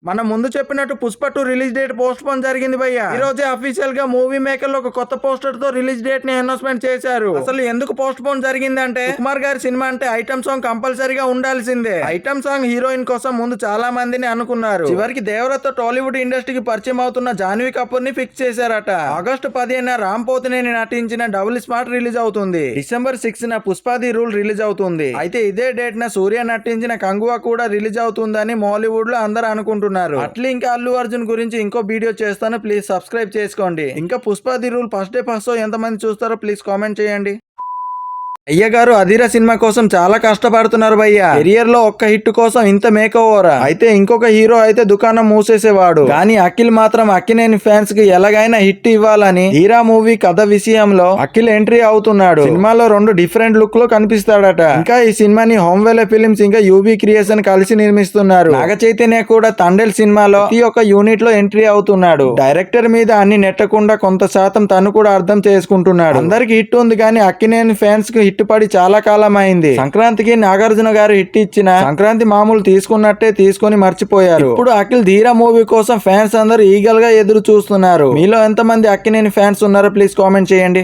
మనం ముందు చెప్పినట్టు Pushpa 2 release date post phone జరిగింది భయ్య. ఈ రోజే అఫీషియల్ గా మూవీ మేకర్లు ఒక కొత్త పోస్టర్ తో రిలీజ్ డేట్ ని అనౌన్స్మెంట్ చేశారు. అసలు ఎందుకు పోస్ట్ పోన్ జరిగింది అంటే, కుమార్ గారి సినిమా అంటే ఐటమ్ సాంగ్ కంపల్సరీగా ఉండాల్సిందే. ఐటమ్ సాంగ్ హీరోయిన్ కోసం ముందు చాలా మందిని అనుకున్నారు. చివరికి దేవరతో టాలీవుడ్ ఇండస్ట్రీకి పరిచయం అవుతున్న జాన్వీ కపూర్ ని ఫిక్స్ చేశారట. ఆగస్టు 15న రామ్ పోతినేని నటించిన డబుల్ స్మార్ట్ రిలీజ్ అవుతుంది. డిసెంబర్ 6న పుష్ప ది రూల్ రిలీజ్ అవుతుంది. అయితే ఇదే డేట్ న సూర్య నటించిన కంగువా కూడా రిలీజ్ అవుతుందని మాలీవుడ్ లో అందరూ అనుకుంటున్నారు. అట్లా ఇంకా అల్లు అర్జున్ గురించి ఇంకో వీడియో చేస్తాను, ప్లీజ్ సబ్స్క్రైబ్ చేసుకోండి. ఇంకా Pushpa the rule first day first show ఎంతమంది చూస్తారో ప్లీజ్ కామెంట్ చేయండి. అయ్య గారు అధీరా సినిమా కోసం చాలా కష్టపడుతున్నారు భయ్య. కెరియర్ లో ఒక్క హిట్ కోసం ఇంత మేక్ ఓవర్. అయితే ఇంకొక హీరో అయితే దుకాణం మూసేసేవాడు, కానీ అఖిల్ మాత్రం అక్కినేని ఫ్యాన్స్ కి ఎలాగైనా హిట్ ఇవ్వాలని హీరా మూవీ కథ విషయంలో అఖిల్ ఎంట్రీ అవుతున్నాడు. సినిమాలో 2 డిఫరెంట్ లుక్ లో కనిపిస్తాడట. ఇంకా ఈ సినిమాని హోమ్వేలే ఫిలిమ్స్ ఇంకా యూబీ క్రియేషన్ కలిసి నిర్మిస్తున్నారు. నాగ చైతన్య కూడా తండేల్ సినిమాలో ఈ ఒక యూనిట్ లో ఎంట్రీ అవుతున్నాడు. డైరెక్టర్ మీద అన్ని నెట్టకుండా కొంత శాతం తను కూడా అర్థం చేసుకుంటున్నాడు. అందరికి హిట్ ఉంది, కానీ అక్కినేని ఫ్యాన్స్ కి హిట్ పడి చాలా కాలం అయింది. సంక్రాంతికి నాగార్జున గారు హిట్ ఇచ్చిన సంక్రాంతి మామూలు తీసుకున్నట్టే తీసుకొని మర్చిపోయారు. ఇప్పుడు అఖిల్ ధీరా మూవీ కోసం ఫ్యాన్స్ అందరూ ఈగల్ గా ఎదురు చూస్తున్నారు. మీలో ఎంతమంది అక్కినేని ఫ్యాన్స్ ఉన్నారో ప్లీజ్ కామెంట్ చేయండి.